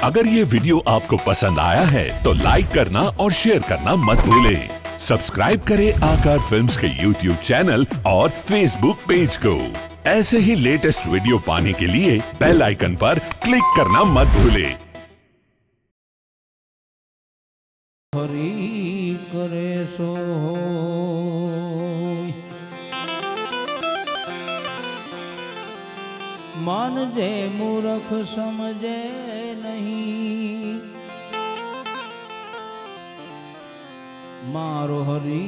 अगर ये वीडियो आपको पसंद आया है तो लाइक करना और शेयर करना मत भूलें। सब्सक्राइब करें आकार फिल्म्स के YouTube चैनल और Facebook पेज को। ऐसे ही लेटेस्ट वीडियो पाने के लिए बेल आइकन पर क्लिक करना मत भूलें। हरि करे सो मान जे मूर्ख समझे नहीं, मारो हरि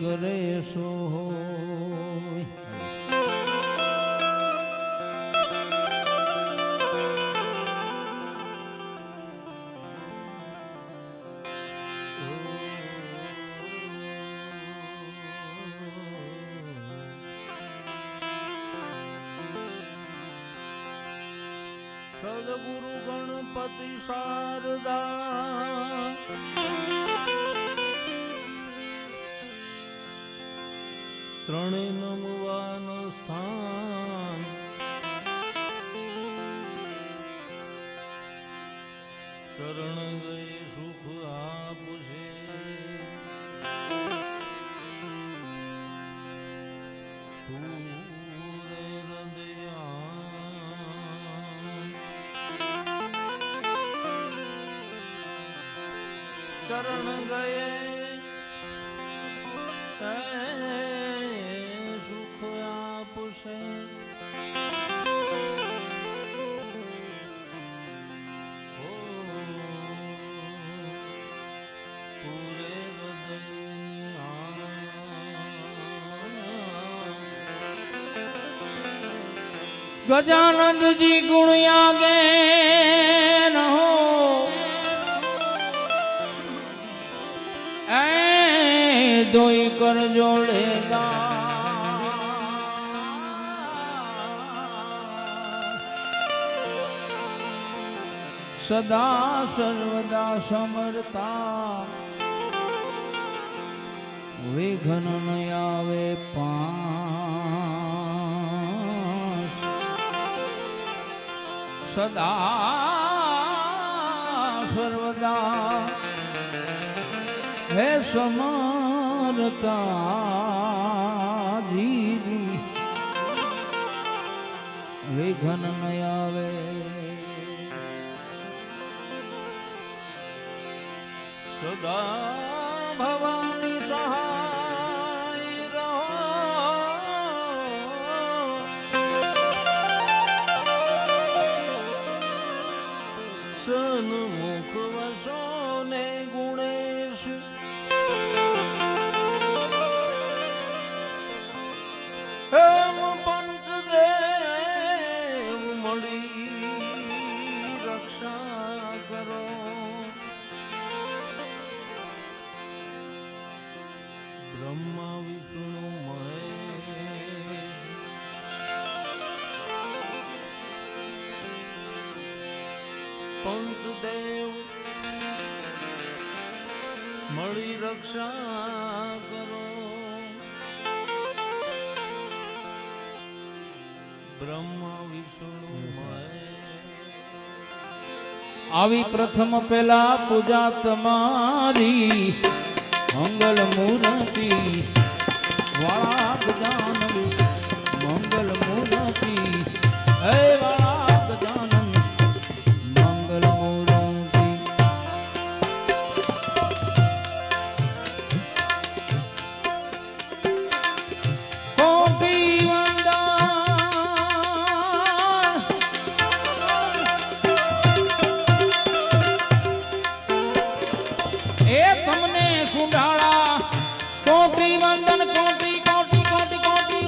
करे सो સદગુરુ ગણપતિ શારદા ત્રણે નમવાનું સ્થાન ચરણ ગયે સુખ આપશે चरण गए सुख आपसे पूरे गजानंद जी गुण आगे न हो दोई कर जोड़ेगा सदा सर्वदा समरता विघ्न न आवे पास सदा सर्वदा है समरता जी विघ्न न आवे सदा भवानी सहाय रहो सन्मुख वसो ने गुणेश हेम पंचदेव मणि रक्षा करो ब्रह्मा विष्णु महेश पंचदेव मणि रक्षा करो ब्रह्मा विष्णु આવી પ્રથમ પેલા પૂજા તમારી મંગલ મૂર્તિ વાળા ગજાનંદ મંગલ મૂર્તિ હે વાળા ગજાનંદ મંગલ મૂર્તિ કોટી સુંઢાળા કોટી વંદન કોટી કોટી કોટી કોટી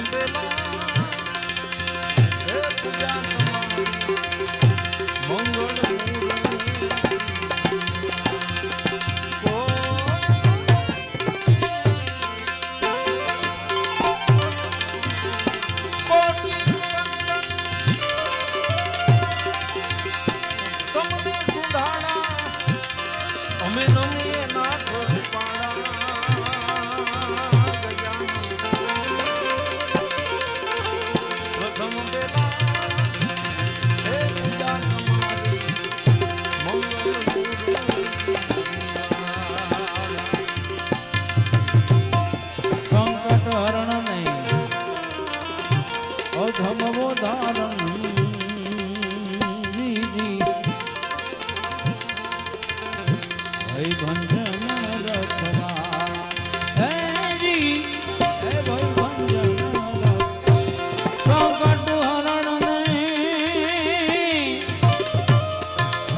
પેલા હે પૂજા તમારી મંગળ તમને સુધાણા અમે નમીએ નાથ પ્રથમ પેલા હે પૂજા તમારી મંગળ સંકટ હરણ નહીં અધમવો ધારણ ભાઈ ભંજન રખવા હે જી હે ભાઈ ભંજન સંકટ હરણ નહીં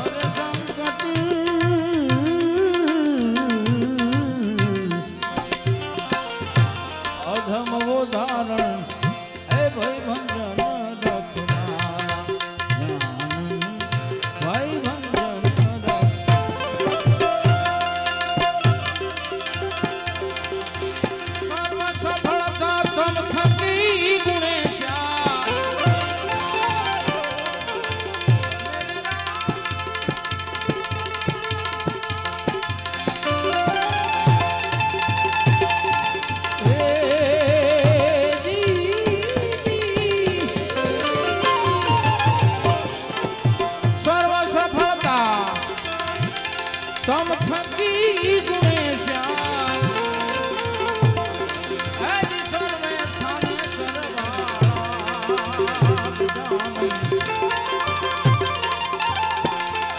અરે સંકટ અધમવો ધારણ હે ભાઈ ભંજન રખવા ભાઈ ભંજન સર્વ સફળતા તમ થકી ગુણેશ્યા સર્વ સફળતા તમ થકી ગુણેશ્યા આદિ સર્વે સ્થાને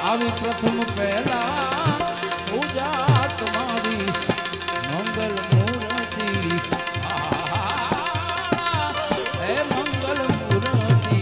આવી પ્રથમ પહેલા પૂજા તમારી મંગલ મૂર્તિ હે મંગલ મૂર્તિ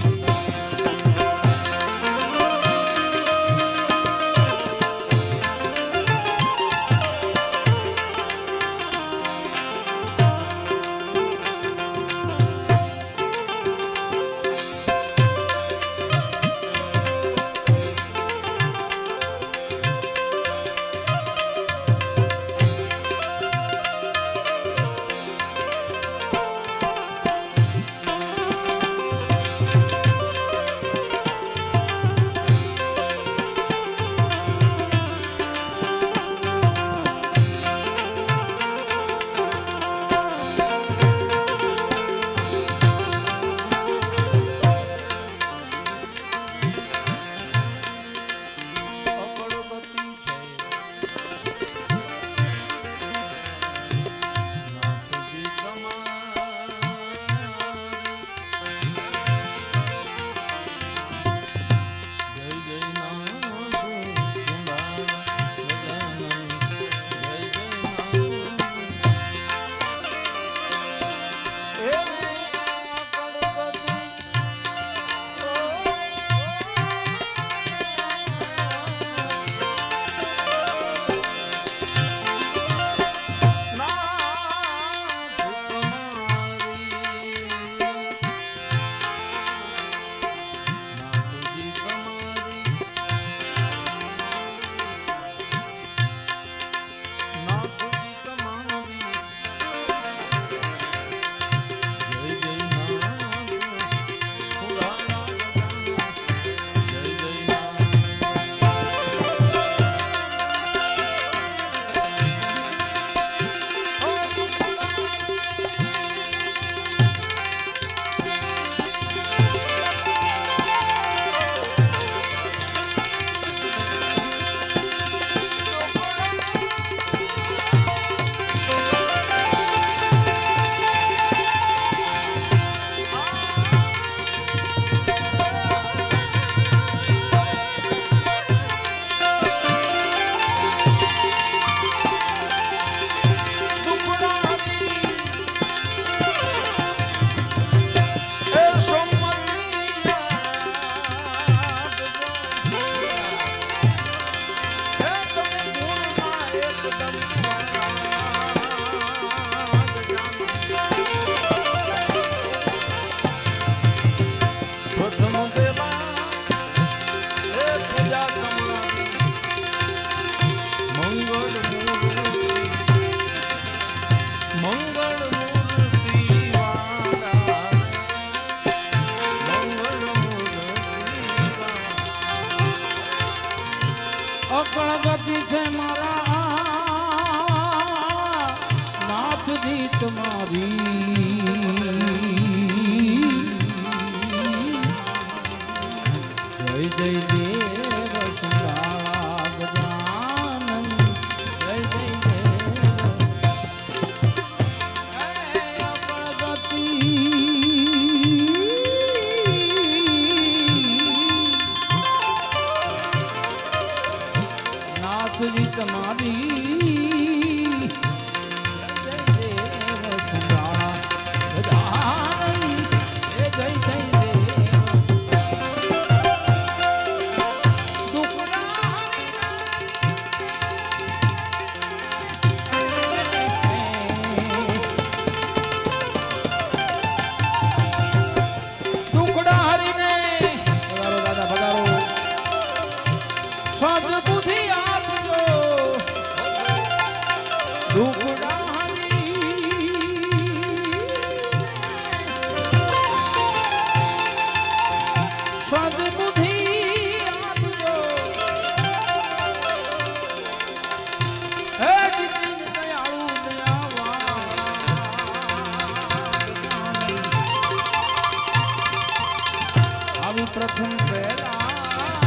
પ્રથમ પહેલા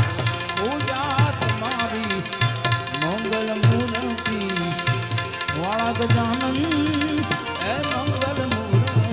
પૂજા તમારી મંગલ મૂર્તિ વાળા ગજાનન એ મંગલ મૂર્તિ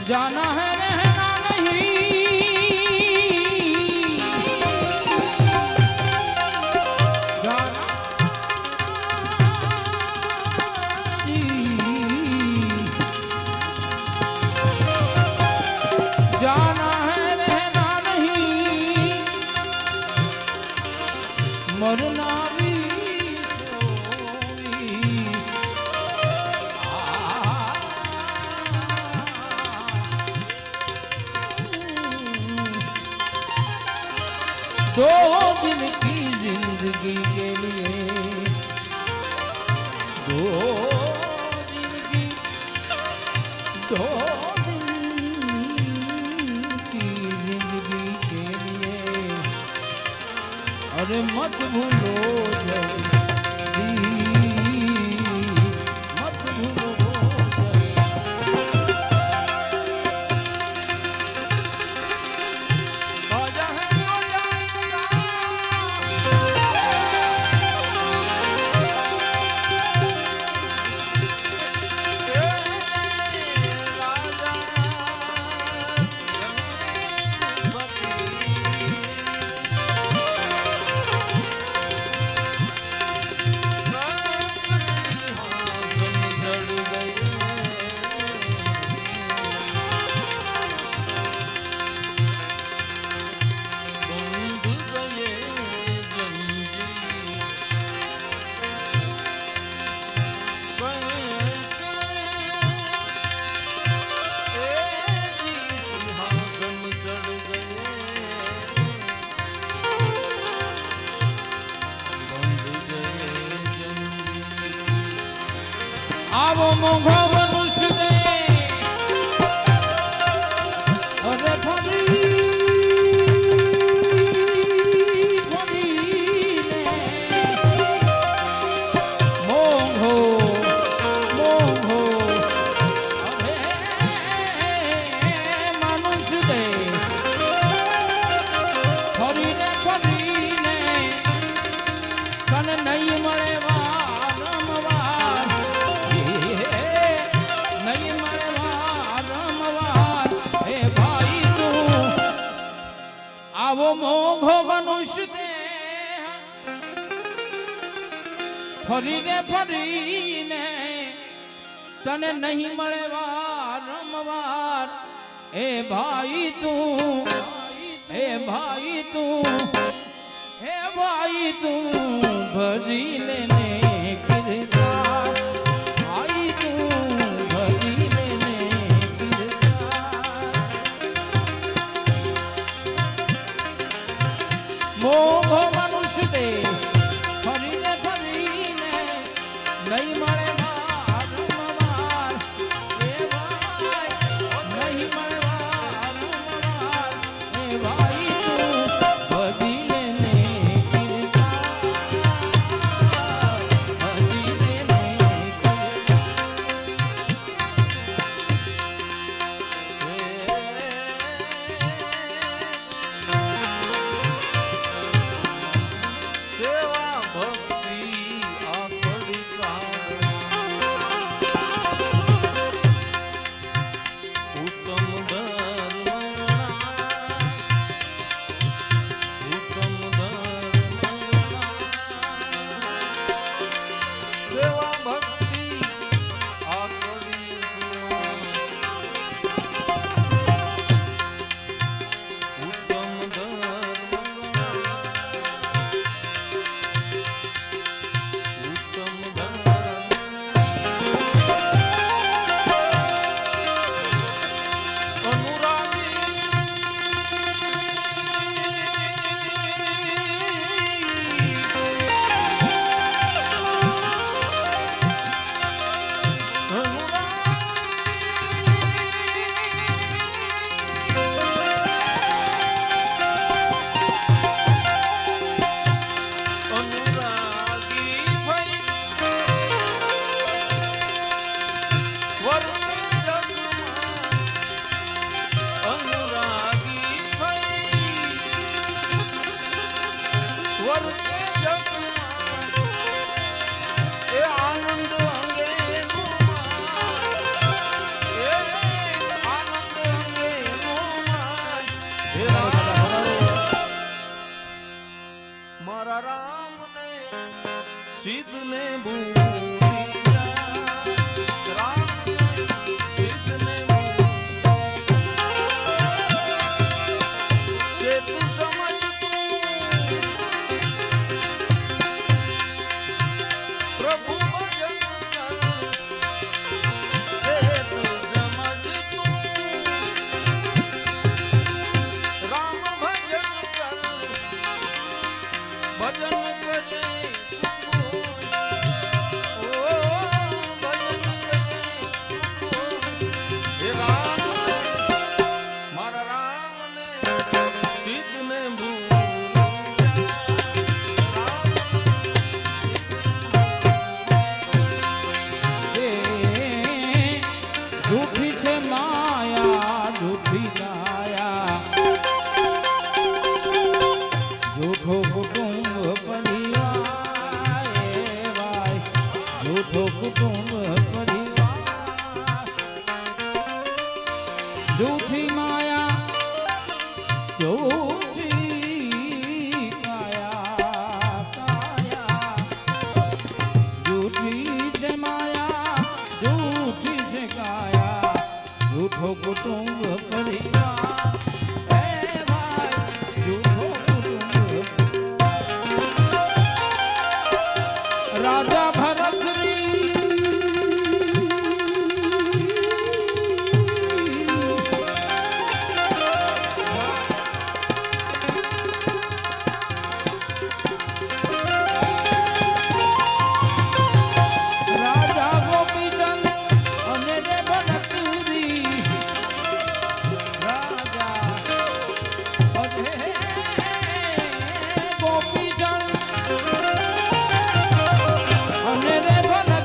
जाना है रहना नहीं जाना जाना है रहना नहीं मरना भी दो दिन की जिंदगी के लिए दो दिन की जिंदगी के लिए अरे मत भूलो जल्दी मत भूलो આવો મોંઘો મનુષ્ય દે અરે ફરી ફરીને મોંઘો તને નહીં મળે વારંવાર નહીં મળે વારંવાર હે ભાઈ તું આવો મોઘો મનુષ્ય દે ફરીને ફરીને તને નહીં મળે વારંવાર હે ભાઈ તું હે ભાઈ તું હે ભાઈ તું ભજી લેને કિરદાર ભાઈ તું ભજી લેને કિરદાર મોઘો મનુષ્ય દે ફરીને ફરીને નહીં મળે વારંવાર હે ભાઈ નહીં મળે વારંવાર હે ભાઈ તું ભજી લેને કિરદાર ભજી લેને સેવા ભક્તિ આપણી ઉત્તમ સેવા ભક્તિ આપણી ઉત્તમ મારા રામને સિદ્ધને ભૂલી જા રામને સિદ્ધને કે તું સમજ પ્રભુ ભજન કર કે તું સમજ રામ ભજન કર ભજન કરે હે રામ મારા રામને સિદ્ધને જૂઠી છે માયા જૂઠી કાયા જૂઠો કુટુંબ પરિવાર એ ભાઈ જૂઠો કુટુંબ પરિવાર જૂઠી માયા જૂઠી કાયા કાયા જૂઠી છે માયા જૂઠી છે કાયા જૂઠો કુટુંબ પરિવાર એ ભાઈ જૂઠો કુટુંબ રાજા ભરતની રાજા ગોપીચંદ અને રે ભરતરી રાજા અને ગોપીચંદ અને રે ભરત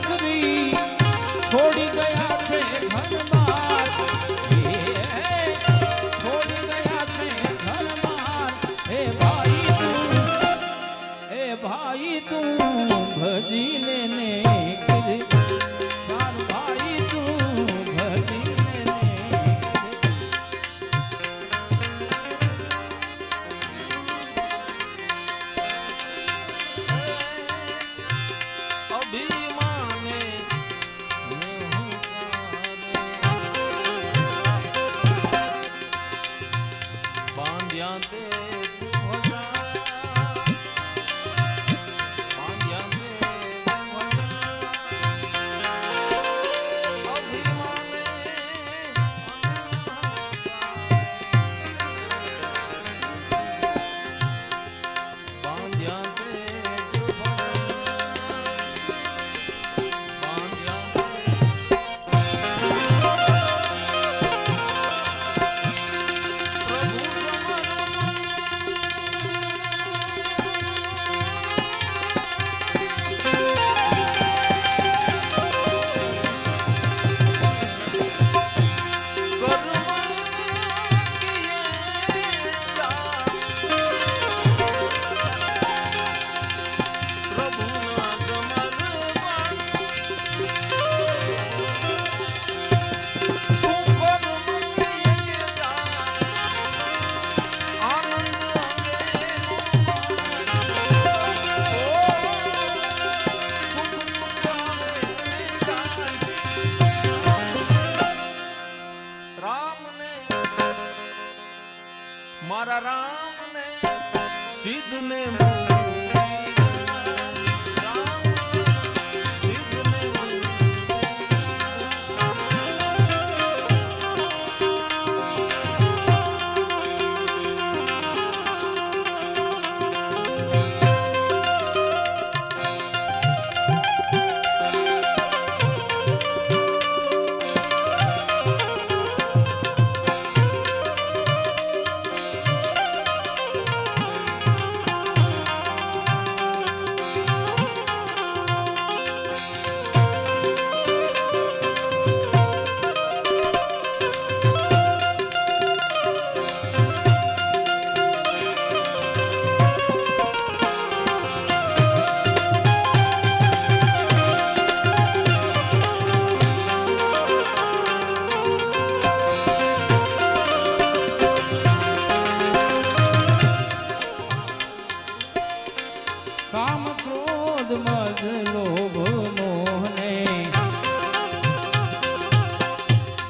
લોભ મોહને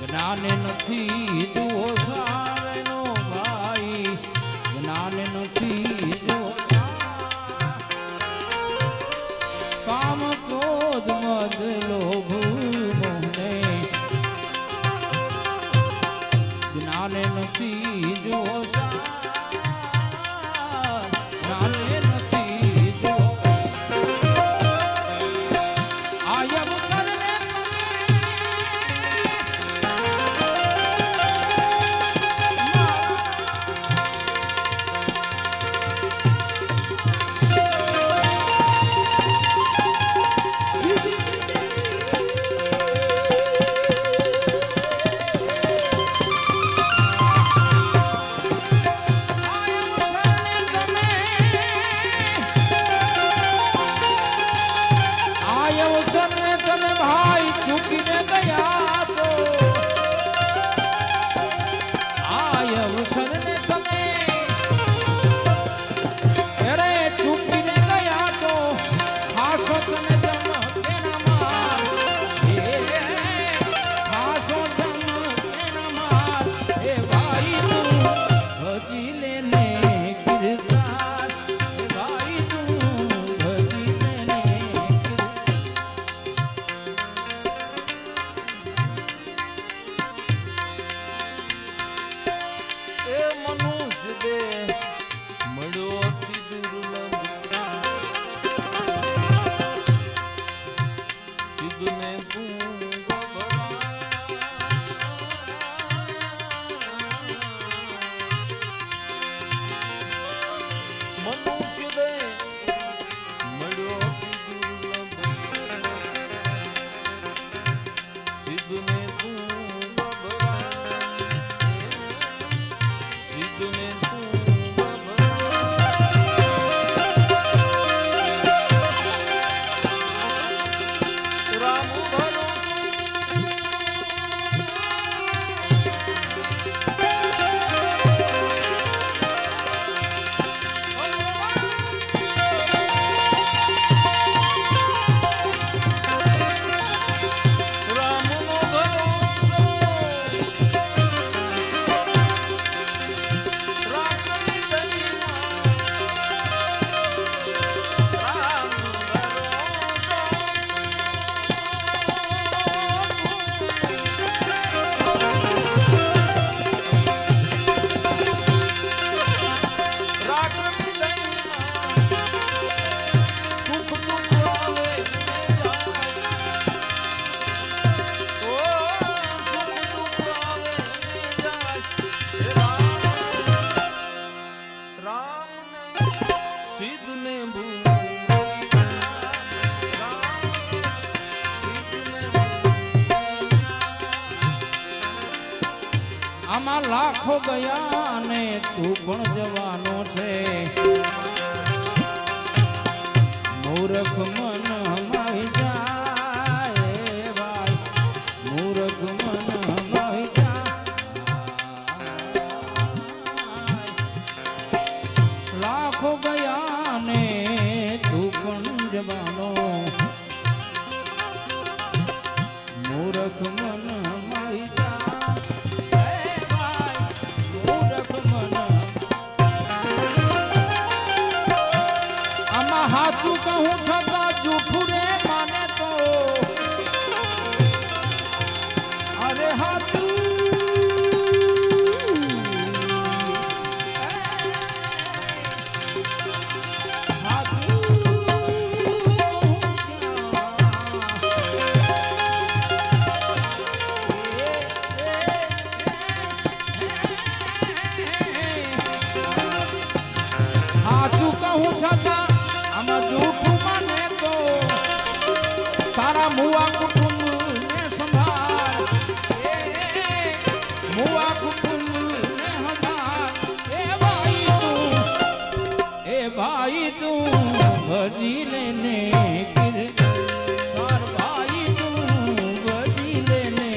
જ્ઞાન નથી જુઓ સારનો ભાઈ જ્ઞાન નથી જુઓ કામ ક્રોધ મદ લોભ મોહને જ્ઞાન નથી જુઓ જ્ઞાન નથી જુઓ આયમ સરને એ મનુષ્ય દેહ મળ્યો અતિ દુર્લભ સિદ્ધને તું મનુષ્ય દેહ મળ્યો અતિ દુર્લભ સિદ્ધને તું આમાં લાખો ગયા ને તું પણ જવાનો છે મૂર્ખ મન હમાઈ જાય ભાઈ મૂર્ખ મન હમાઈ જાય લાખો ગયા ને તું પણ જવાનો મૂર્ખ મન હમાઈ હાચું કહું છતાં જૂઠું રે માને તો અરે હાચું હાચું કહું છતાં આમાં જૂઠું માને તો તારા મુવા કુટુંબ ને સંભાળ મુવા કુટુંબ ને સંભાળ એ ભાઈ તું ભજી લેને તાર ભાઈ તું ભજી લેને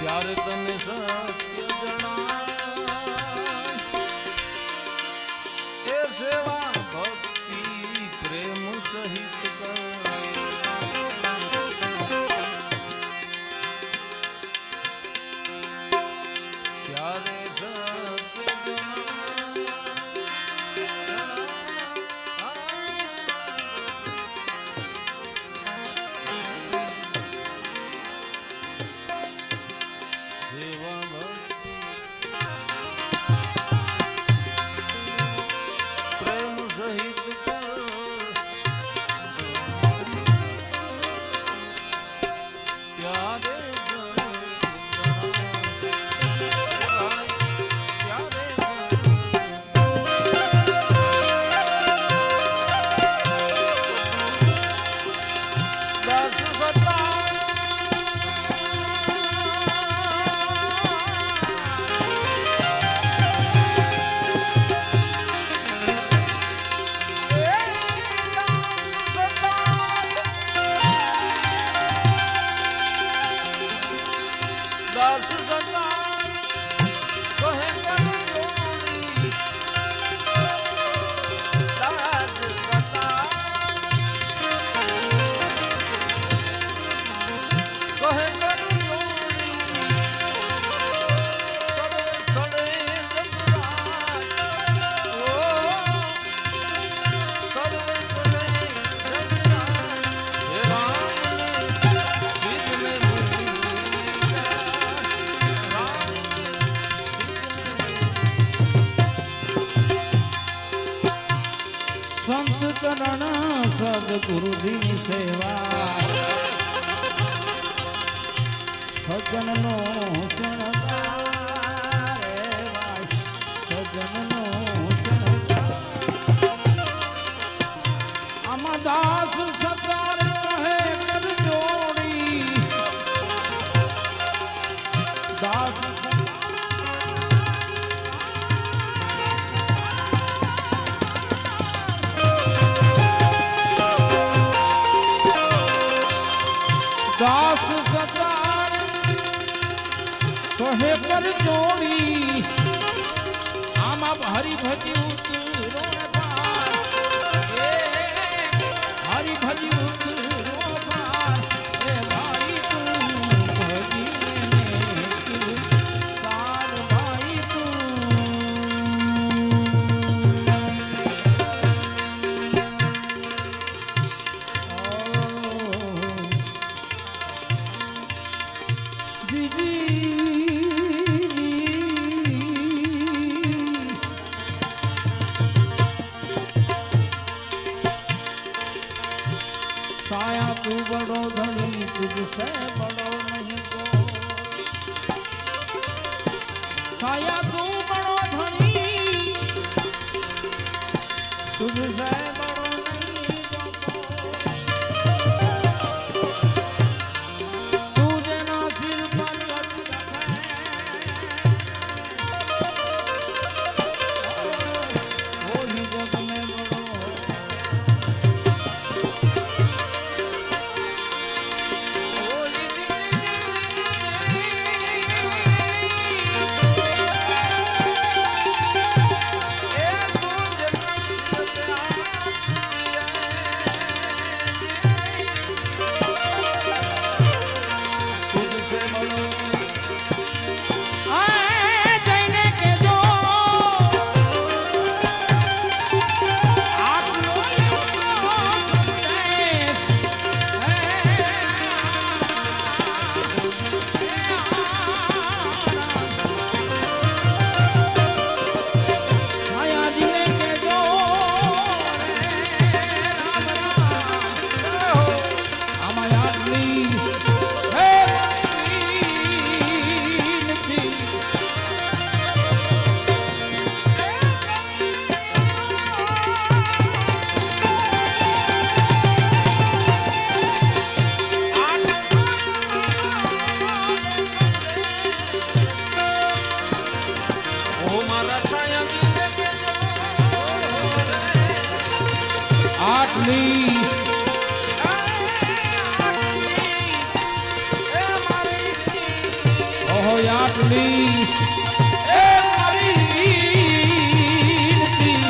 ત્યારે તને સત્ય જણાય એ સેવા ભક્તિ પ્રેમ સહિત કર ત્યારે સત્ય પ્રેમ સહિત ત્યારે દાસ સતા દાસ સતા કહે કર જોડી દાસ સતા કહે કર જોડી સડે જગરાજ ઓ સડે જગરાજ હે રામ સિદ્ધ મે સંત કરણ સદગુરુજીની સેવા સજ્જનનો શણગાર સજ્જનનો શણગાર આમાં દાસ સતાર કહે કર જોડી દાસ દાસ સતાર કહે કર જોડી આમાં હરિભજી ઉતરો પાર એ હરિભજી ઉતરો પાર એ ભાઈ તું ભજીને તાર ભાઈ साया तू बड़ो धनी तुझसे बड़ो नहीं को साया तू बड़ो धनी तुझसे बड़ो नहीं को तुझे ना सिर पर गज रखे वो ही जग में बड़ो આટલી એ મારી વિનતી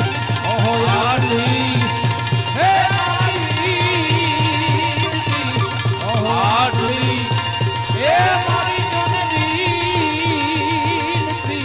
ઓહો આટલી એ મારી વિનતી ઓહો આટલી એ મારી જનની વિનતી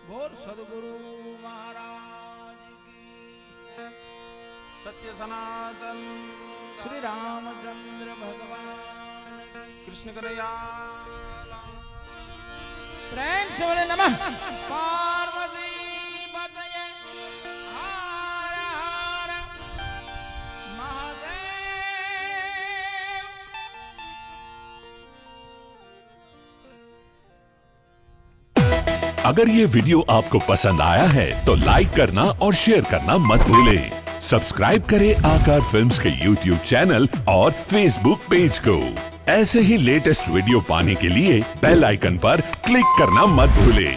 બોલ સદગુરુ મહારાજ કી સત્ય સનાતન શ્રી રામચંદ્ર ભગવાન કી કૃષ્ણ કનૈયા પ્રેમ से बोले नमः पार्वती पतये हर हर महादेव। अगर ये वीडियो आपको पसंद आया है तो लाइक करना और शेयर करना मत भूलें। सब्सक्राइब करें आकार फिल्म्स के YouTube चैनल और Facebook पेज को। ऐसे ही लेटेस्ट वीडियो पाने के लिए बेल आइकन पर क्लिक करना मत भूलें।